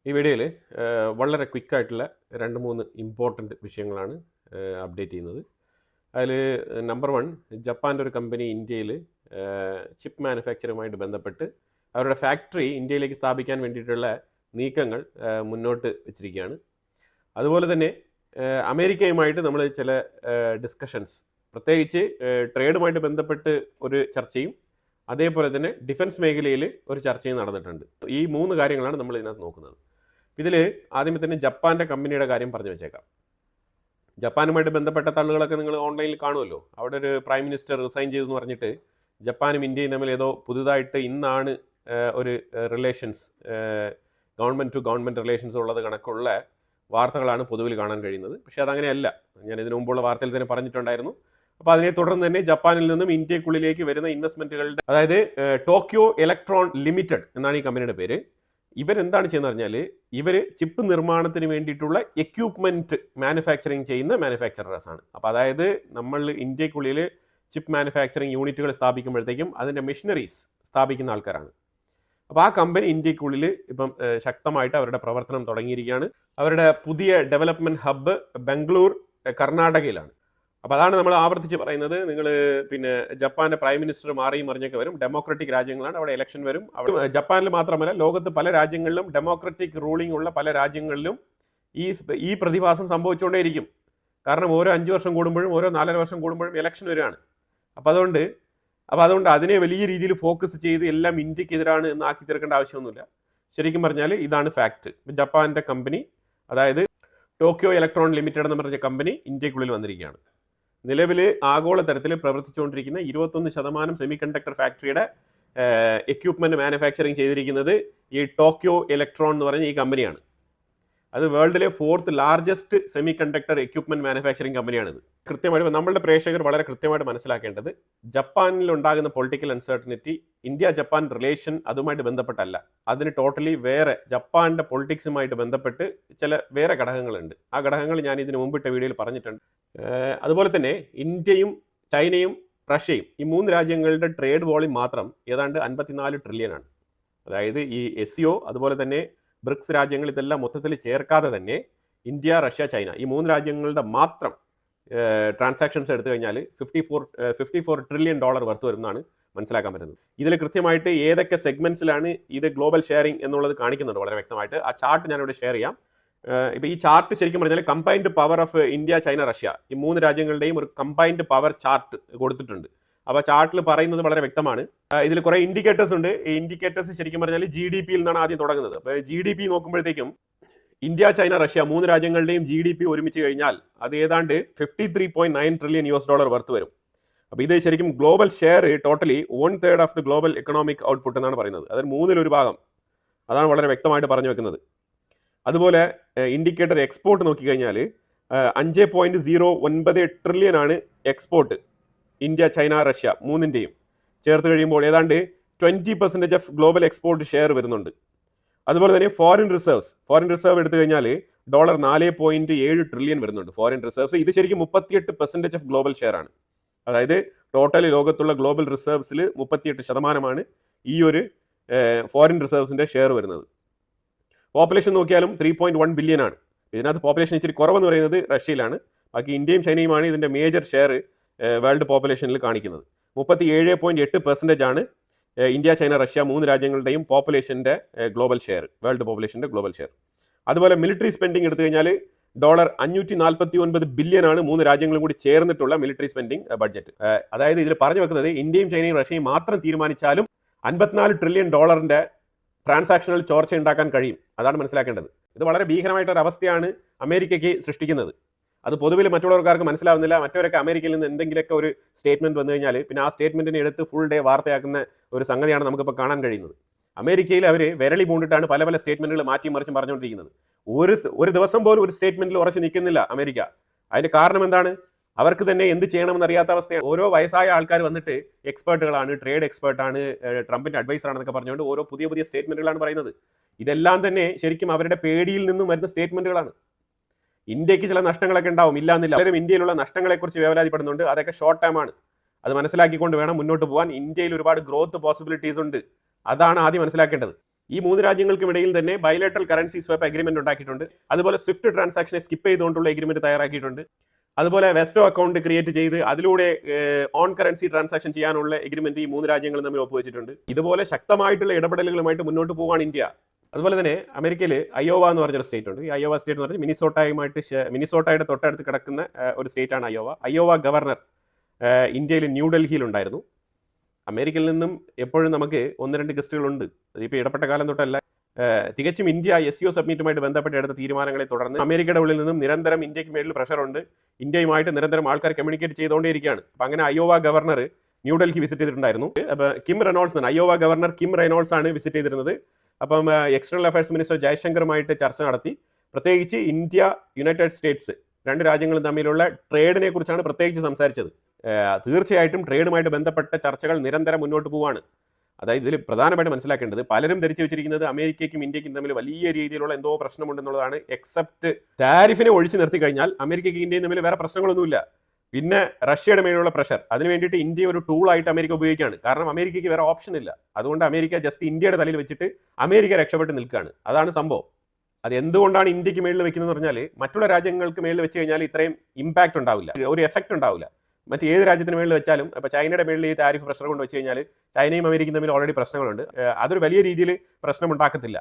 ഈ വീഡിയോയിൽ വളരെ ക്വിക്കായിട്ടുള്ള 2-3 ഇമ്പോർട്ടൻറ്റ് വിഷയങ്ങളാണ് അപ്ഡേറ്റ് ചെയ്യുന്നത്. അതിൽ നമ്പർ 1, ജപ്പാൻ്റെ ഒരു കമ്പനി ഇന്ത്യയിൽ ചിപ്പ് മാനുഫാക്ചറുമായിട്ട് ബന്ധപ്പെട്ട് അവരുടെ ഫാക്ടറി ഇന്ത്യയിലേക്ക് സ്ഥാപിക്കാൻ വേണ്ടിയിട്ടുള്ള നീക്കങ്ങൾ മുന്നോട്ട് വെച്ചിരിക്കുകയാണ്. അതുപോലെ തന്നെ അമേരിക്കയുമായിട്ട് നമ്മൾ ചില ഡിസ്കഷൻസ്, പ്രത്യേകിച്ച് ട്രേഡുമായിട്ട് ബന്ധപ്പെട്ട് ഒരു ചർച്ചയും അതേപോലെ തന്നെ ഡിഫൻസ് മേഖലയിൽ ഒരു ചർച്ചയും നടന്നിട്ടുണ്ട്. ഈ 3 കാര്യങ്ങളാണ് നമ്മൾ ഇതിനകത്ത് നോക്കുന്നത്. ഇതിൽ ആദ്യമേ തന്നെ ജപ്പാൻ്റെ കമ്പനിയുടെ കാര്യം പറഞ്ഞു വെച്ചേക്കാം. ജപ്പാനുമായിട്ട് ബന്ധപ്പെട്ട തള്ളുകളൊക്കെ നിങ്ങൾ ഓൺലൈനിൽ കാണുമല്ലോ. അവിടെ ഒരു പ്രൈം മിനിസ്റ്റർ റിസൈൻ ചെയ്തെന്ന് പറഞ്ഞിട്ട് ജപ്പാനും ഇന്ത്യയും തമ്മിൽ ഏതോ പുതുതായിട്ട് ഇന്നാണ് ഒരു relations, government to government relations ഉള്ളത് കണക്കുള്ള വാർത്തകളാണ് പൊതുവിൽ കാണാൻ കഴിയുന്നത്. പക്ഷേ അതങ്ങനെയല്ല. ഞാൻ ഇതിനു മുമ്പുള്ള വാർത്തയിൽ തന്നെ പറഞ്ഞിട്ടുണ്ടായിരുന്നു. അപ്പോൾ അതിനെ തുടർന്ന് തന്നെ ജപ്പാനിൽ നിന്നും ഇന്ത്യക്കുള്ളിലേക്ക് വരുന്ന ഇൻവെസ്റ്റ്മെൻറ്റുകളുടെ, അതായത് ടോക്കിയോ ഇലക്ട്രോൺ ലിമിറ്റഡ് എന്നാണ് ഈ കമ്പനിയുടെ പേര്. ഇവരെന്താണ് ചെയ്യുന്നത് പറഞ്ഞാൽ, ഇവർ ചിപ്പ് നിർമ്മാണത്തിന് വേണ്ടിയിട്ടുള്ള എക്യൂപ്മെൻറ്റ് മാനുഫാക്ചറിങ് ചെയ്യുന്ന മാനുഫാക്ചറേഴ്സാണ്. അപ്പോൾ അതായത് നമ്മൾ ഇന്ത്യക്കുള്ളിൽ ചിപ്പ് മാനുഫാക്ചറിങ് യൂണിറ്റുകൾ സ്ഥാപിക്കുമ്പോഴത്തേക്കും അതിൻ്റെ മെഷീനറീസ് സ്ഥാപിക്കുന്ന ആൾക്കാരാണ്. അപ്പോൾ ആ കമ്പനി ഇന്ത്യക്കുള്ളിൽ ഇപ്പം ശക്തമായിട്ട് അവരുടെ പ്രവർത്തനം തുടങ്ങിയിരിക്കുകയാണ്. അവരുടെ പുതിയ ഡെവലപ്മെൻറ്റ് ഹബ്ബ് ബംഗളൂർ, കർണാടകയിലാണ്. അപ്പോൾ അതാണ് നമ്മൾ ആവർത്തിച്ച് പറയുന്നത്. നിങ്ങൾ ജപ്പാന്റെ പ്രൈം മിനിസ്റ്റർ മാറിയും മറിഞ്ഞൊക്കെ വരും. ഡെമോക്രാറ്റിക് രാജ്യങ്ങളാണ്, അവിടെ ഇലക്ഷൻ വരും. അവിടെ ജപ്പാനിൽ മാത്രമല്ല, ലോകത്ത് പല രാജ്യങ്ങളിലും ഡെമോക്രാറ്റിക് റൂളിംഗ് ഉള്ള പല രാജ്യങ്ങളിലും ഈ പ്രതിഭാസം സംഭവിച്ചുകൊണ്ടേയിരിക്കും. കാരണം ഓരോ 5 വർഷം കൂടുമ്പോഴും ഓരോ 4.5 വർഷം കൂടുമ്പോഴും ഇലക്ഷൻ വരികയാണ്. അപ്പോൾ അതുകൊണ്ട് അതിനെ വലിയ രീതിയിൽ ഫോക്കസ് ചെയ്ത് എല്ലാം ഇന്ത്യക്കെതിരാണ് എന്ന് ആക്കി തീർക്കേണ്ട ആവശ്യമൊന്നുമില്ല. ശരിക്കും പറഞ്ഞാൽ ഇതാണ് ഫാക്റ്റ്. ജപ്പാന്റെ കമ്പനി, അതായത് ടോക്കിയോ ഇലക്ട്രോൺ ലിമിറ്റഡ് എന്ന് പറഞ്ഞ കമ്പനി ഇന്ത്യക്കുള്ളിൽ വന്നിരിക്കുകയാണ്. നിലവിൽ ആഗോള തരത്തിൽ പ്രവർത്തിച്ചുകൊണ്ടിരിക്കുന്ന 21% സെമി കണ്ടക്ടർ ഫാക്ടറിയുടെ എക്യൂപ്മെൻറ്റ് മാനുഫാക്ചറിങ് ചെയ്തിരിക്കുന്നത് ഈ ടോക്കിയോ ഇലക്ട്രോൺ എന്ന് പറഞ്ഞ ഈ കമ്പനിയാണ്. അത് വേൾഡിലെ 4th largest semiconductor equipment manufacturing കമ്പനിയാണിത്. കൃത്യമായിട്ട് നമ്മളുടെ പ്രേക്ഷകർ വളരെ കൃത്യമായിട്ട് മനസ്സിലാക്കേണ്ടത്, ജപ്പാനിൽ ഉണ്ടാകുന്ന political uncertainty India Japan relation അതുമായിട്ട് ബന്ധപ്പെട്ടല്ല. അതിന് ടോട്ടലി വേറെ ജപ്പാന്റെ പൊളിറ്റിക്സുമായിട്ട് ബന്ധപ്പെട്ട് ചില വേറെ ഘടകങ്ങളുണ്ട്. ആ ഘടകങ്ങൾ ഞാൻ ഇതിന് മുമ്പിട്ട വീഡിയോയിൽ പറഞ്ഞിട്ടുണ്ട്. അതുപോലെ തന്നെ ഇന്ത്യയും ചൈനയും റഷ്യയും, ഈ 3 രാജ്യങ്ങളുടെ ട്രേഡ് വോളിയം മാത്രം ഏതാണ്ട് 54 ട്രില്യനാണ്. അതായത് ഈ SCO അതുപോലെ തന്നെ ബ്രിക്സ് രാജ്യങ്ങൾ ഇതെല്ലാം മൊത്തത്തിൽ ചേർക്കാതെ തന്നെ ഇന്ത്യ, റഷ്യ, ചൈന ഈ 3 രാജ്യങ്ങളുടെ മാത്രം ട്രാൻസാക്ഷൻസ് എടുത്തു കഴിഞ്ഞാൽ $54 ട്രില്യൺ വർത്ത് വരുന്നതാണ് മനസ്സിലാക്കാൻ പറ്റുന്നത്. ഇതിൽ കൃത്യമായിട്ട് ഏതൊക്കെ സെഗ്മെന്റ്സിലാണ് ഇത് ഗ്ലോബൽ ഷെയറിംഗ് എന്നുള്ളത് കാണിക്കുന്നുണ്ട് വളരെ വ്യക്തമായിട്ട്. ആ ചാർട്ട് ഞാനിവിടെ ഷെയർ ചെയ്യാം. ഇപ്പോൾ ഈ ചാർട്ട് ശരിക്കും പറഞ്ഞാൽ combined power of India, China, Russia ഈ 3 രാജ്യങ്ങളുടെയും ഒരു കമ്പൈൻഡ് പവർ ചാർട്ട് കൊടുത്തിട്ടുണ്ട്. അപ്പോൾ ചാർട്ടിൽ പറയുന്നത് വളരെ വ്യക്തമാണ്. ഇതിൽ കുറേ ഇൻഡിക്കേറ്റേഴ്സ് ഉണ്ട്. ഈ ഇൻഡിക്കേറ്റേഴ്സ് ശരിക്കും പറഞ്ഞാൽ GDP യിൽ നിന്നാണ് ആദ്യം തുടങ്ങുന്നത്. അപ്പോൾ GDP നോക്കുമ്പോഴത്തേക്കും ഇന്ത്യ, ചൈന, റഷ്യ 3 രാജ്യങ്ങളുടെയും GDP ഒരുമിച്ച് കഴിഞ്ഞാൽ അത് ഏതാണ്ട് $53.9 ട്രില്യൺ വർത്ത് വരും. അപ്പോൾ ഇത് ശരിക്കും global share totally 1/3 of the global economic output എന്നാണ് പറയുന്നത്. അതിൽ 1/3 ഭാഗം. അതാണ് വളരെ വ്യക്തമായിട്ട് പറഞ്ഞു വെക്കുന്നത്. അതുപോലെ ഇൻഡിക്കേറ്റർ എക്സ്പോർട്ട് നോക്കിക്കഴിഞ്ഞാൽ 5.09 ട്രില്യൺ ആണ് എക്സ്പോർട്ട്. ഇന്ത്യ, ചൈന, റഷ്യ 3ൻ്റെയും ചേർത്ത് കഴിയുമ്പോൾ ഏതാണ്ട് 20% ഓഫ് ഗ്ലോബൽ എക്സ്പോർട്ട് ഷെയർ വരുന്നുണ്ട്. അതുപോലെ തന്നെ ഫോറിൻ റിസർവ് എടുത്തു കഴിഞ്ഞാൽ $4.7 ട്രില്യൺ വരുന്നുണ്ട് ഫോറിൻ റിസർവ്സ്. ഇത് ശരിക്കും 38% ഓഫ് ഗ്ലോബൽ ഷെയർ ആണ്. അതായത് ടോട്ടൽ ലോകത്തുള്ള ഗ്ലോബൽ റിസർവ്സിൽ 38% ഈ ഒരു ഫോറിൻ റിസർവ്സിൻ്റെ ഷെയർ വരുന്നത്. പോപ്പുലേഷൻ നോക്കിയാലും 3.1 ബില്യൺ ആണ്. ഇതിനകത്ത് പോപ്പുലേഷൻ ഇച്ചിരി കുറവെന്ന് പറയുന്നത് റഷ്യയിലാണ്. ബാക്കി ഇന്ത്യയും ചൈനയുമാണ് ഇതിൻ്റെ മേജർ ഷെയർ വേൾഡ് പോപ്പുലേഷനിൽ കാണിക്കുന്നത്. 37.8% ആണ് ഇന്ത്യ, ചൈന, റഷ്യ 3 രാജ്യങ്ങളുടെയും പോപ്പുലേഷൻ്റെ ഗ്ലോബൽ ഷെയർ, വേൾഡ് പോപ്പുലേഷൻ്റെ ഗ്ലോബൽ ഷെയർ. അതുപോലെ മിലിറ്ററി സ്പെൻഡിങ് എടുത്തു കഴിഞ്ഞാൽ $549 ബില്യൺ ആണ് 3 രാജ്യങ്ങളും കൂടി ചേർന്നിട്ടുള്ള മിലിറ്ററി സ്പെൻഡിങ് ബഡ്ജറ്റ്. അതായത് ഇതിൽ പറഞ്ഞു വെക്കുന്നത് ഇന്ത്യയും ചൈനയും റഷ്യയും മാത്രം തീരുമാനിച്ചാലും $54 ട്രില്യൺ ട്രാൻസാക്ഷണൽ ചോർച്ച ഉണ്ടാക്കാൻ കഴിയും. അതാണ് മനസ്സിലാക്കേണ്ടത്. ഇത് വളരെ ഭീകരമായിട്ടൊരു അവസ്ഥയാണ് അമേരിക്കയ്ക്ക് സൃഷ്ടിക്കുന്നത്. അത് പൊതുവിൽ മറ്റുള്ളവർക്കാർക്ക് മനസ്സിലാവുന്നില്ല. മറ്റവരൊക്കെ അമേരിക്കയിൽ നിന്ന് എന്തെങ്കിലുമൊക്കെ ഒരു സ്റ്റേറ്റ്മെന്റ് വന്നു കഴിഞ്ഞാൽ പിന്നെ ആ സ്റ്റേറ്റ്മെന്റിനെ എടുത്ത് ഫുൾ ഡേ വാർത്തയാക്കുന്ന ഒരു സംഗതിയാണ് നമുക്കിപ്പോൾ കാണാൻ കഴിയുന്നത്. അമേരിക്കയിൽ അവർ വിരളി പൂണ്ടിട്ടാണ് പല പല സ്റ്റേറ്റ്മെന്റുകൾ മാറ്റി മറിച്ചും പറഞ്ഞുകൊണ്ടിരിക്കുന്നത്. ഒരു ദിവസം പോലും ഒരു സ്റ്റേറ്റ്മെന്റിൽ ഉറച്ചു നിൽക്കുന്നില്ല അമേരിക്ക. അതിന്റെ കാരണം എന്താണ്? അവർക്ക് തന്നെ എന്ത് ചെയ്യണമെന്ന് അറിയാത്ത അവസ്ഥയാണ്. ഓരോ വയസ്സായ ആൾക്കാർ വന്നിട്ട് എക്സ്പേർട്ടുകളാണ്, ട്രേഡ് എക്സ്പേർട്ടാണ്, ട്രംപിന്റെ അഡ്വൈസർ ആണെന്നൊക്കെ പറഞ്ഞുകൊണ്ട് ഓരോ പുതിയ സ്റ്റേറ്റ്മെന്റുകളാണ് പറയുന്നത്. ഇതെല്ലാം തന്നെ ശരിക്കും അവരുടെ പേടിയിൽ നിന്നും വരുന്ന സ്റ്റേറ്റ്മെന്റുകളാണ്. ഇന്ത്യക്ക് ചില നഷ്ടങ്ങളൊക്കെ ഉണ്ടാവും, ഇല്ലാന്നില്ല. പലരും ഇന്ത്യയിലുള്ള നഷ്ടങ്ങളെക്കുറിച്ച് വേവലാതിപ്പെടുന്നുണ്ട്. അതൊക്കെ ഷോർട്ട് ടൈം ആണ്. അത് മനസ്സിലാക്കിക്കൊണ്ട് വേണം മുന്നോട്ട് പോകാൻ. ഇന്ത്യയിൽ ഒരുപാട് ഗ്രോത്ത് പോസിബിലിറ്റീസ് ഉണ്ട്. അതാണ് ആദ്യം മനസ്സിലാക്കേണ്ടത്. ഈ 3 രാജ്യങ്ങൾക്കുമിടയിൽ തന്നെ ബയലേറ്ററൽ കറൻസി സ്വാപ്പ് അഗ്രിമെന്റ് ഉണ്ടാക്കിയിട്ടുണ്ട്. അതുപോലെ സ്വിഫ്റ്റ് ട്രാൻസാക്ഷനെ സ്കിപ്പ് ചെയ്തുകൊണ്ടുള്ള എഗ്രിമെന്റ് തയ്യാറാക്കിയിട്ടുണ്ട്. അതുപോലെ വെസ്റ്റോ അക്കൗണ്ട് ക്രിയേറ്റ് ചെയ്ത് അതിലൂടെ ഓൺ കറൻസി ട്രാൻസാക്ഷൻ ചെയ്യാനുള്ള എഗ്രിമെന്റ് ഈ 3 രാജ്യങ്ങളും തമ്മിൽ ഒപ്പുവെച്ചിട്ടുണ്ട്. ഇതുപോലെ ശക്തമായിട്ടുള്ള ഇടപെടലുകളുമായിട്ട് മുന്നോട്ട് പോവാണ് ഇന്ത്യ. അതുപോലെ തന്നെ അമേരിക്കയിൽ അയോവ എന്ന് പറഞ്ഞൊരു സ്റ്റേറ്റ് ഉണ്ട്. ഈ അയോവ സ്റ്റേറ്റ് എന്ന് പറഞ്ഞാൽ മിനിസോട്ടയുടെ തൊട്ടടുത്ത് കിടക്കുന്ന ഒരു സ്റ്റേറ്റ് ആണ് അയോവ. അയോവ ഗവർണർ ഇന്ത്യയിൽ ന്യൂഡൽഹിയിൽ ഉണ്ടായിരുന്നു. അമേരിക്കയിൽ നിന്നും എപ്പോഴും നമുക്ക് 1-2 ഗസ്റ്റുകളുണ്ട്. അതിപ്പോൾ ഇടപെട്ട കാലം തൊട്ടല്ല. തികച്ചും ഇന്ത്യ SCO സബ്മിറ്റുമായിട്ട് ബന്ധപ്പെട്ട് എടുത്ത തീരുമാനങ്ങളെ തുടർന്ന് അമേരിക്കയുടെ ഉള്ളിൽ നിന്നും നിരന്തരം ഇന്ത്യക്ക് മേളിൽ പ്രഷറുണ്ട്. ഇന്ത്യയുമായിട്ട് നിരന്തരം ആൾക്കാർ കമ്മ്യൂണിക്കേറ്റ് ചെയ്തുകൊണ്ടേയിരിക്കുകയാണ്. അപ്പം അങ്ങനെ അയോവ ഗവർണർ ന്യൂഡൽഹി വിസിറ്റ് ചെയ്തിട്ടുണ്ടായിരുന്നു. അപ്പോൾ കിം റെനോൾഡ്സ് ആണ്, അയോവ ഗവർണർ കിം റെനോൾഡ്സ് ആണ് വിസിറ്റ് ചെയ്തിരുന്നത്. അപ്പം എക്സ്റ്റേണൽ അഫയേഴ്സ് മിനിസ്റ്റർ ജയശങ്കറുമായിട്ട് ചർച്ച നടത്തി. പ്രത്യേകിച്ച് ഇന്ത്യ, യുണൈറ്റഡ് സ്റ്റേറ്റ്സ് 2 രാജ്യങ്ങളും തമ്മിലുള്ള ട്രേഡിനെ കുറിച്ചാണ് പ്രത്യേകിച്ച് സംസാരിച്ചത്. തീർച്ചയായിട്ടും ട്രേഡുമായിട്ട് ബന്ധപ്പെട്ട ചർച്ചകൾ നിരന്തരം മുന്നോട്ട് പോവുകയാണ്. അതായത് ഇതിൽ പ്രധാനമായിട്ട് മനസ്സിലാക്കേണ്ടത്, പലരും ധരിച്ചു വെച്ചിരിക്കുന്നത് അമേരിക്കയ്ക്കും ഇന്ത്യക്കും തമ്മിൽ വലിയ രീതിയിലുള്ള എന്തോ പ്രശ്നമുണ്ടെന്നുള്ളതാണ്. എക്സെപ്റ്റ് ടാരിഫിനെ ഒഴിച്ചു നിർത്തി കഴിഞ്ഞാൽ അമേരിക്കയ്ക്ക് ഇന്ത്യയും തമ്മിൽ വേറെ പ്രശ്നങ്ങളൊന്നുമില്ല. പിന്നെ റഷ്യയുടെ മേലുള്ള പ്രഷർ, അതിന് വേണ്ടിയിട്ട് ഇന്ത്യ ഒരു ടൂളായിട്ട് അമേരിക്ക ഉപയോഗിക്കുകയാണ്. കാരണം അമേരിക്കയ്ക്ക് വേറെ ഓപ്ഷൻ ഇല്ല. അതുകൊണ്ട് അമേരിക്ക ജസ്റ്റ് ഇന്ത്യയുടെ തലയിൽ വെച്ചിട്ട് അമേരിക്ക രക്ഷപ്പെട്ട് നിൽക്കുകയാണ്. അതാണ് സംഭവം. അത് എന്തുകൊണ്ടാണ് ഇന്ത്യക്ക് മേളിൽ വെക്കുന്നത് പറഞ്ഞാൽ, മറ്റുള്ള രാജ്യങ്ങൾക്ക് മേളിൽ വെച്ച് കഴിഞ്ഞാൽ ഇത്രയും ഇമ്പാക്റ്റ് ഉണ്ടാവില്ല, ഒരു എഫക്റ്റ് ഉണ്ടാവില്ല. മറ്റ് ഏത് രാജ്യത്തിന് മേളിൽ വെച്ചാലും, ഇപ്പോൾ ചൈനയുടെ മേളിൽ ഈ താരിഫ് പ്രഷർ കൊണ്ട് വെച്ച് കഴിഞ്ഞാൽ ചൈനയും അമേരിക്കയും തമ്മിൽ ഓൾറെഡി പ്രശ്നങ്ങളുണ്ട്. അതൊരു വലിയ രീതിയിൽ പ്രശ്നമുണ്ടാക്കത്തില്ല.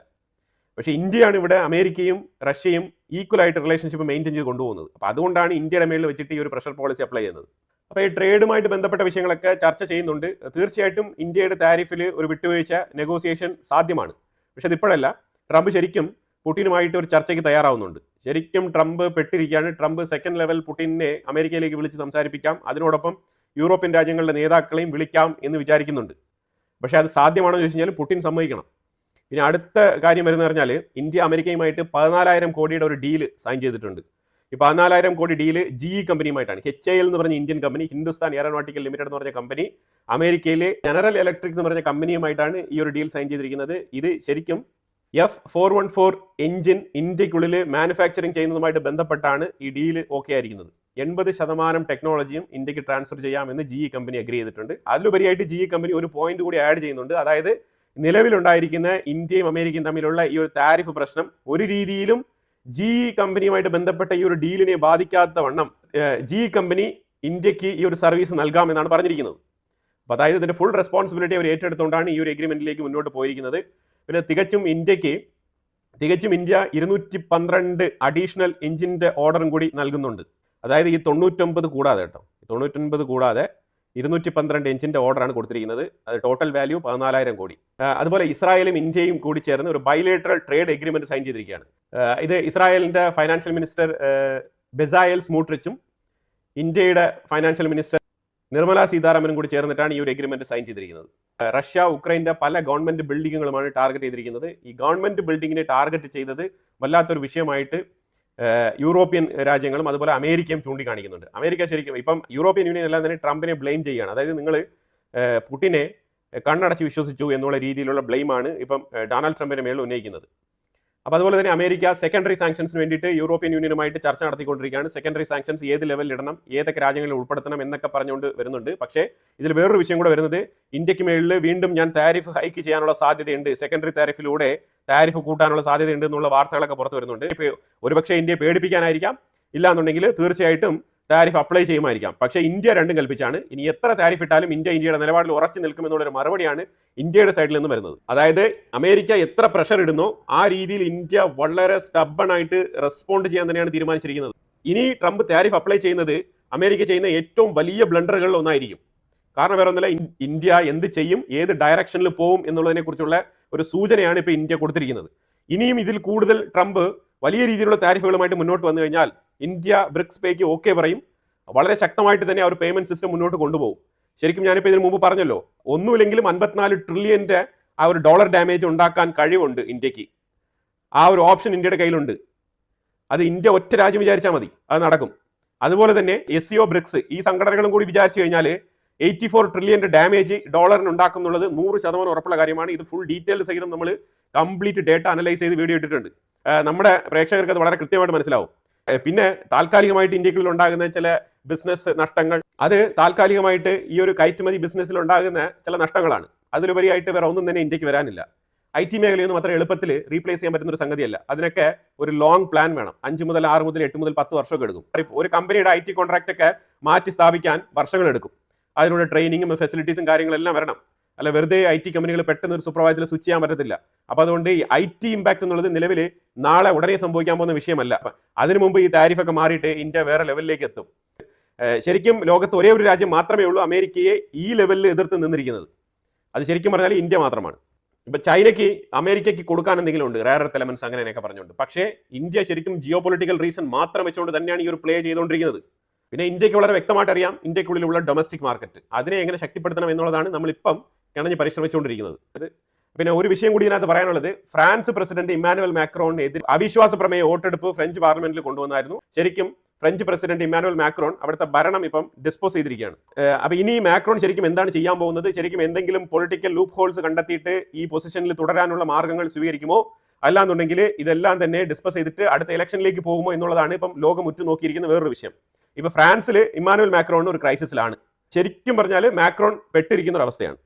പക്ഷേ ഇന്ത്യയാണ് ഇവിടെ അമേരിക്കയും റഷ്യയും ഈക്വലായിട്ട് റിലേഷൻഷിപ്പ് മെയിൻറ്റെയിൻ ചെയ്ത് കൊണ്ടുപോകുന്നത്. അപ്പോൾ അതുകൊണ്ടാണ് ഇന്ത്യയുടെ മേളിൽ വെച്ചിട്ട് ഈ ഒരു പ്രഷർ പോളിസി അപ്ലൈ ചെയ്യുന്നത്. അപ്പോൾ ഈ ട്രേഡുമായിട്ട് ബന്ധപ്പെട്ട വിഷയങ്ങളൊക്കെ ചർച്ച ചെയ്യുന്നുണ്ട്. തീർച്ചയായിട്ടും ഇന്ത്യയുടെ താരിഫിൽ ഒരു വിട്ടുവീഴ്ച, നെഗോസിയേഷൻ സാധ്യമാണ്. പക്ഷെ അതിപ്പോഴല്ല. ട്രംപ് ശരിക്കും പുടിനുമായിട്ട് ഒരു ചർച്ചയ്ക്ക് തയ്യാറാവുന്നുണ്ട്. ശരിക്കും ട്രംപ് പെട്ടിരിക്കുകയാണ്. ട്രംപ് സെക്കൻഡ് ലെവൽ പുടിനെ അമേരിക്കയിലേക്ക് വിളിച്ച് സംസാരിപ്പിക്കാം, അതിനോടൊപ്പം യൂറോപ്യൻ രാജ്യങ്ങളുടെ നേതാക്കളെയും വിളിക്കാം എന്ന് വിചാരിക്കുന്നുണ്ട്. പക്ഷേ അത് സാധ്യമാണോ എന്ന് ചോദിച്ചു കഴിഞ്ഞാൽ പുടിൻ സമ്മതിക്കണം. പിന്നെ അടുത്ത കാര്യം വരുന്ന പറഞ്ഞാൽ, ഇന്ത്യ അമേരിക്കയുമായിട്ട് 14,000 കോടിയുടെ ഒരു ഡീല് സൈൻ ചെയ്തിട്ടുണ്ട്. ഈ 14,000 കോടി ഡീല് GE കമ്പനിയുമായിട്ടാണ്. HAL എന്ന് പറഞ്ഞ Indian company, Hindustan aeronautical limited എന്ന് പറഞ്ഞ കമ്പനി, അമേരിക്കയിലെ ജനറൽ ഇലക്ട്രിക് എന്ന് പറഞ്ഞ കമ്പനിയുമായിട്ടാണ് ഈ ഒരു ഡീൽ സൈൻ ചെയ്തിരിക്കുന്നത്. ഇത് ശരിക്കും F414 എഞ്ചിൻ ഇന്ത്യക്കുള്ളിൽ മാനുഫാക്ചറിങ് ചെയ്യുന്നതുമായിട്ട് ബന്ധപ്പെട്ടാണ് ഈ ഡീല് ഓക്കെ ആയിരിക്കുന്നത്. 80% ടെക്നോളജിയും ഇന്ത്യക്ക് ട്രാൻസ്ഫർ ചെയ്യാമെന്ന് GE കമ്പനി അഗ്രി ചെയ്തിട്ടുണ്ട്. അതിലുപരിയായിട്ട് GE കമ്പനി ഒരു പോയിന്റ് കൂടി ആഡ് ചെയ്യുന്നുണ്ട്. അതായത് നിലവിലുണ്ടായിരിക്കുന്ന ഇന്ത്യയും അമേരിക്കയും തമ്മിലുള്ള ഈ ഒരു താരിഫ് പ്രശ്നം ഒരു രീതിയിലും GE കമ്പനിയുമായിട്ട് ബന്ധപ്പെട്ട ഈ ഒരു ഡീലിനെ ബാധിക്കാത്ത വണ്ണം GE കമ്പനി ഇന്ത്യക്ക് ഈ ഒരു സർവീസ് നൽകാമെന്നാണ് പറഞ്ഞിരിക്കുന്നത്. അപ്പോൾ അതായത് ഇതിന്റെ ഫുൾ റെസ്പോൺസിബിലിറ്റി അവർ ഏറ്റെടുത്തുകൊണ്ടാണ് ഈ ഒരു എഗ്രിമെന്റിലേക്ക് മുന്നോട്ട് പോയിരിക്കുന്നത്. പിന്നെ തികച്ചും ഇന്ത്യ 212 അഡീഷണൽ എഞ്ചിന്റെ ഓർഡറും കൂടി നൽകുന്നുണ്ട്. അതായത് ഈ 99 കൂടാതെ കേട്ടോ, 99 കൂടാതെ 212 എഞ്ചിന്റെ ഓർഡറാണ് കൊടുത്തിരിക്കുന്നത്. അത് ടോട്ടൽ വാല്യൂ 14,000 കോടി. അതുപോലെ ഇസ്രായേലും ഇന്ത്യയും കൂടി ചേർന്ന് ഒരു ബൈലേറ്ററൽ ട്രേഡ് എഗ്രിമെന്റ് സൈൻ ചെയ്തിരിക്കുകയാണ്. ഇത് ഇസ്രായേലിന്റെ ഫൈനാൻഷ്യൽ മിനിസ്റ്റർ ബെസായൽ സ്മൂട്രിച്ചും ഇന്ത്യയുടെ ഫൈനാൻഷ്യൽ മിനിസ്റ്റർ നിർമ്മല സീതാരാമനും കൂടി ചേർന്നിട്ടാണ് ഈ ഒരു എഗ്രിമെന്റ് സൈൻ ചെയ്തിരിക്കുന്നത്. റഷ്യ, ഉക്രൈൻ്റെ പല ഗവൺമെന്റ് ബിൽഡിങ്ങുകളുമാണ് ടാർഗറ്റ് ചെയ്തിരിക്കുന്നത്. ഈ ഗവൺമെന്റ് ബിൽഡിങ്ങിനെ ടാർഗറ്റ് ചെയ്തത് വല്ലാത്തൊരു വിഷയമായിട്ട് യൂറോപ്യൻ രാജ്യങ്ങളും അതുപോലെ അമേരിക്കയും ചൂണ്ടിക്കാണിക്കുന്നുണ്ട്. അമേരിക്ക ശരിക്കും ഇപ്പം യൂറോപ്യൻ യൂണിയൻ എല്ലാം തന്നെ ട്രംപിനെ ബ്ലെയിം ചെയ്യുകയാണ്. അതായത് നിങ്ങൾ പുടിനെ കണ്ണടച്ച് വിശ്വസിച്ചു എന്നുള്ള രീതിയിലുള്ള ബ്ലെയിമാണ് ഇപ്പം ഡൊണാൾഡ് ട്രംപിന്റെ മേളിൽ ഉന്നയിക്കുന്നത്. അപ്പോൾ അതുപോലെ തന്നെ അമേരിക്ക സെക്കൻഡറി സാങ്ഷൻസിന് വേണ്ടിയിട്ട് യൂറോപ്യൻ യൂണിയനുമായിട്ട് ചർച്ച നടത്തിക്കൊണ്ടിരിക്കുകയാണ്. സെക്കൻഡറി സാങ്ഷൻസ് ഏത് ലെവലിൽ ഇടണം, ഏതൊക്കെ രാജ്യങ്ങളിൽ ഉൾപ്പെടുത്തണം എന്നൊക്കെ പറഞ്ഞുകൊണ്ട് വരുന്നുണ്ട്. പക്ഷേ ഇതിൽ വേറൊരു വിഷയം കൂടെ വരുന്നത്, ഇന്ത്യക്ക് മേളിൽ വീണ്ടും ഞാൻ താരിഫ് ഹൈക്ക് ചെയ്യാനുള്ള സാധ്യതയുണ്ട്, സെക്കൻഡറി താരിഫിലൂടെ താരിഫ് കൂട്ടാനുള്ള സാധ്യതയുണ്ട് എന്നുള്ള വാർത്തകളൊക്കെ പുറത്തു വരുന്നുണ്ട്. ഒരുപക്ഷെ ഇന്ത്യയെ പേടിപ്പിക്കാനായിരിക്കാം, ഇല്ലാന്നുണ്ടെങ്കിൽ തീർച്ചയായിട്ടും താരിഫ് അപ്ലൈ ചെയ്യുമായിരിക്കാം. പക്ഷേ ഇന്ത്യ രണ്ടും കൽപ്പിച്ചാണ്. ഇനി എത്ര താരിഫ് ഇട്ടാലും ഇന്ത്യയുടെ നിലപാടിൽ ഉറച്ചു നിൽക്കുമെന്നുള്ളൊരു മറുപടിയാണ് ഇന്ത്യയുടെ സൈഡിൽ നിന്ന് വരുന്നത്. അതായത് അമേരിക്ക എത്ര പ്രഷർ ഇടുന്നോ ആ രീതിയിൽ ഇന്ത്യ വളരെ സ്റ്റബൺ ആയിട്ട് റെസ്പോണ്ട് ചെയ്യാൻ തന്നെയാണ് തീരുമാനിച്ചിരിക്കുന്നത്. ഇനി ട്രംപ് താരിഫ് അപ്ലൈ ചെയ്യുന്നത് അമേരിക്ക ചെയ്യുന്ന ഏറ്റവും വലിയ ബ്ലണ്ടറുകളിൽ ഒന്നായിരിക്കും. കാരണം വേറെ ഒന്നുമില്ല, ഇന്ത്യ എന്ത് ചെയ്യും, ഏത് ഡയറക്ഷനിൽ പോകും എന്നുള്ളതിനെ കുറിച്ചുള്ള ഒരു സൂചനയാണ് ഇപ്പോൾ ഇന്ത്യ കൊടുത്തിരിക്കുന്നത്. ഇനിയും ഇതിൽ കൂടുതൽ ട്രംപ് വലിയ രീതിയിലുള്ള താരിഫുകളുമായിട്ട് മുന്നോട്ട് വന്നു കഴിഞ്ഞാൽ ഇന്ത്യ ബ്രിക്സ് പേക്ക് ഓക്കെ പറയും. വളരെ ശക്തമായിട്ട് തന്നെ ആ ഒരു പേയ്മെന്റ് സിസ്റ്റം മുന്നോട്ട് കൊണ്ടുപോകും. ശരിക്കും ഞാനിപ്പോൾ ഇതിന് മുമ്പ് പറഞ്ഞല്ലോ, ഒന്നുമില്ലെങ്കിലും 54 ട്രില്യൻ്റെ ആ ഒരു ഡോളർ ഡാമേജ് ഉണ്ടാക്കാൻ കഴിവുണ്ട് ഇന്ത്യക്ക്. ആ ഒരു ഓപ്ഷൻ ഇന്ത്യയുടെ കയ്യിലുണ്ട്. അത് ഇന്ത്യ ഒറ്റ രാജ്യം വിചാരിച്ചാൽ മതി, അത് നടക്കും. അതുപോലെ തന്നെ SCO ബ്രിക്സ് ഈ സംഘടനകളും കൂടി വിചാരിച്ചു കഴിഞ്ഞാൽ 84 ട്രില്യൻ്റെ ഡാമേജ് ഡോളറിന് ഉണ്ടാക്കും എന്നുള്ളത് 100% ഉറപ്പുള്ള കാര്യമാണ്. ഇത് ഫുൾ ഡീറ്റെയിൽ സഹിതം നമ്മൾ കംപ്ലീറ്റ് ഡേറ്റ അനലൈസ് ചെയ്ത് വീഡിയോ ഇട്ടിട്ടുണ്ട്. നമ്മുടെ പ്രേക്ഷകർക്ക് അത് വളരെ കൃത്യമായിട്ട് മനസ്സിലാവും. പിന്നെ താൽക്കാലികമായിട്ട് ഇന്ത്യക്കുള്ളിൽ ഉണ്ടാകുന്ന ചില ബിസിനസ് നഷ്ടങ്ങൾ, അത് താൽക്കാലികമായിട്ട് ഈ ഒരു കയറ്റുമതി ബിസിനസ്സിൽ ഉണ്ടാകുന്ന ചില നഷ്ടങ്ങളാണ്. അതിലുപരിയായിട്ട് വേറെ ഒന്നും തന്നെ ഇന്ത്യക്ക് വരാനില്ല. IT മേഖലയൊന്നും അത്ര എളുപ്പത്തിൽ റീപ്ലേസ് ചെയ്യാൻ പറ്റുന്ന ഒരു സംഗതിയല്ല. അതിനൊക്കെ ഒരു ലോങ് പ്ലാൻ വേണം. 5 മുതൽ 6 മുതൽ 8 മുതൽ 10 വർഷമൊക്കെ എടുക്കും. ഒരു കമ്പനിയുടെ IT കോൺട്രാക്ട് ഒക്കെ മാറ്റി സ്ഥാപിക്കാൻ വർഷങ്ങൾ എടുക്കും. അതിനുള്ള ട്രെയിനിങ്ങും ഫെസിലിറ്റീസും കാര്യങ്ങളെല്ലാം വരണം. അല്ല വെറുതെ IT കമ്പനികൾ പെട്ടെന്ന് ഒരു സുപ്രഭാതത്തിൽ സ്വിച്ച് ചെയ്യാൻ പറ്റത്തില്ല. അപ്പോൾ അതുകൊണ്ട് ഈ IT ഇമ്പാക്ട് എന്നുള്ളത് നിലവിൽ നാളെ ഉടനെ സംഭവിക്കാൻ പോകുന്ന വിഷയമല്ല. അതിനു മുമ്പ് ഈ താരിഫൊക്കെ മാറിയിട്ട് ഇന്ത്യ വേറെ ലെവലിലേക്ക് എത്തും. ശരിക്കും ലോകത്ത് ഒരേ ഒരു രാജ്യം മാത്രമേ ഉള്ളൂ അമേരിക്കയെ ഈ ലെവലിൽ എതിർത്ത് നിന്നിരിക്കുന്നത്. അത് ശരിക്കും പറഞ്ഞാൽ ഇന്ത്യ മാത്രമാണ്. ഇപ്പൊ ചൈനയ്ക്ക് അമേരിക്കയ്ക്ക് കൊടുക്കാൻ എന്തെങ്കിലും ഉണ്ട്, റയർ എർത്ത് എലമെന്റ്സ് അങ്ങനെയൊക്കെ പറഞ്ഞുകൊണ്ട്. പക്ഷേ ഇന്ത്യ ശരിക്കും ജിയോ പൊളിറ്റിക്കൽ റീസൺ മാത്രം വെച്ചുകൊണ്ട് തന്നെയാണ് ഈ ഒരു പ്ലേ ചെയ്തുകൊണ്ടിരിക്കുന്നത്. പിന്നെ ഇന്ത്യക്ക് വളരെ വ്യക്തമായിട്ട് അറിയാം ഇന്ത്യക്കുള്ളിലുള്ള ഡൊമസ്റ്റിക് മാർക്കറ്റ്, അതിനെ എങ്ങനെ ശക്തിപ്പെടുത്തണം എന്നുള്ളതാണ് നമ്മളിപ്പം കിണഞ്ഞ് പരിശ്രമിച്ചുകൊണ്ടിരിക്കുന്നത്. പിന്നെ ഒരു വിഷയം കൂടി ഇതിനകത്ത് പറയാനുള്ളത്, ഫ്രാൻസ് പ്രസിഡന്റ് ഇമ്മാനുവൽ മാക്രോണിനെതിരെ അവിശ്വാസ പ്രമേയ വോട്ടെടുപ്പ് ഫ്രഞ്ച് പാർലമെന്റിൽ കൊണ്ടുവന്നായിരുന്നു. ശരിക്കും ഫ്രഞ്ച് പ്രസിഡന്റ് ഇമ്മാനുവൽ മാക്രോൺ അവിടുത്തെ ഭരണം ഇപ്പം ഡിസ്പോസ് ചെയ്തിരിക്കുകയാണ്. അപ്പൊ ഇനി മാക്രോൺ ശരിക്കും എന്താണ് ചെയ്യാൻ പോകുന്നത്? ശരിക്കും എന്തെങ്കിലും പൊളിറ്റിക്കൽ ലൂപ്പ് ഹോൾസ് കണ്ടെത്തിയിട്ട് ഈ പൊസിഷനിൽ തുടരാനുള്ള മാർഗ്ഗങ്ങൾ സ്വീകരിക്കുമോ, അല്ലാന്നുണ്ടെങ്കിൽ ഇതെല്ലാം തന്നെ ഡിസ്പോസ് ചെയ്തിട്ട് അടുത്ത ഇലക്ഷനിലേക്ക് പോകുമോ എന്നുള്ളതാണ് ഇപ്പം ലോകം ഉറ്റുനോക്കിയിരിക്കുന്ന വേറൊരു വിഷയം. ഇപ്പൊ ഫ്രാൻസിൽ ഇമ്മാനുവൽ മാക്രോൺ ഒരു ക്രൈസിസിലാണ്. ശരിക്കും പറഞ്ഞാൽ മാക്രോൺ പെട്ടിരിക്കുന്ന ഒരു അവസ്ഥയാണ്.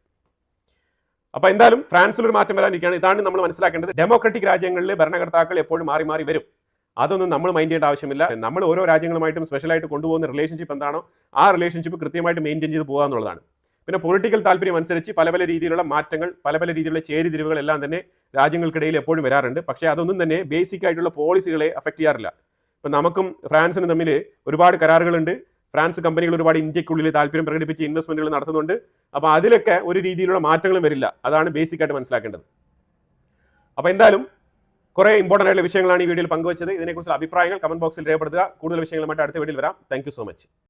അപ്പൊ എന്തായാലും ഫ്രാൻസിൽ ഒരു മാറ്റം വരാനിരിക്കുകയാണ്. ഇതാണ് നമ്മൾ മനസ്സിലാക്കേണ്ടത്. ഡെമോക്രാറ്റിക് രാജ്യങ്ങളിലെ ഭരണകർത്താക്കൾ എപ്പോഴും മാറി മാറി വരും. അതൊന്നും നമ്മൾ മൈൻഡ് ചെയ്യേണ്ട ആവശ്യമില്ല. നമ്മൾ ഓരോ രാജ്യങ്ങളുമായിട്ടും സ്പെഷ്യലായിട്ട് കൊണ്ടുപോകുന്ന റിലേഷൻഷിപ്പ് എന്താണോ ആ റിലേഷൻഷിപ്പ് കൃത്യമായിട്ട് മെയിൻറ്റെയിൻ ചെയ്ത് പോകുക എന്നുള്ളതാണ്. പിന്നെ പൊളിറ്റിക്കൽ താല്പര്യം അനുസരിച്ച് പല പല രീതിയിലുള്ള മാറ്റങ്ങൾ, പല പല രീതിയിലുള്ള ചേരിതിരിവുകൾ എല്ലാം തന്നെ രാജ്യങ്ങൾക്കിടയിൽ എപ്പോഴും വരാറുണ്ട്. പക്ഷേ അതൊന്നും തന്നെ ബേസിക് ആയിട്ടുള്ള പോളിസികളെ അഫക്റ്റ് ചെയ്യാറില്ല. ഇപ്പം നമുക്കും ഫ്രാൻസിനും തമ്മിൽ ഒരുപാട് കരാറുകളുണ്ട്. ഫ്രാൻസ് കമ്പനികൾ ഒരുപാട് ഇന്ത്യക്കുള്ളിൽ താല്പര്യം പ്രകടിപ്പിച്ച് ഇൻവെസ്റ്റ്മെന്റുകൾ നടത്തുന്നുണ്ട്. അപ്പോൾ അതിലൊക്കെ ഒരു രീതിയിലുള്ള മാറ്റങ്ങളും വരില്ല. അതാണ് ബേസിക് ആയിട്ട് മനസ്സിലാക്കേണ്ടത്. അപ്പോൾ എന്തായാലും കുറേ ഇമ്പോർട്ടൻ്റ് ആയിട്ടുള്ള വിഷയങ്ങളാണ് ഈ വീഡിയോയിൽ പങ്കുവച്ചത്. ഇതിനെക്കുറിച്ചുള്ള അഭിപ്രായങ്ങൾ കമന്റ് ബോക്സിൽ രേഖപ്പെടുത്തുക. കൂടുതൽ വിഷയങ്ങളുമായിട്ട് അടുത്ത വീഡിയോയിൽ വരാം. Thank you so much.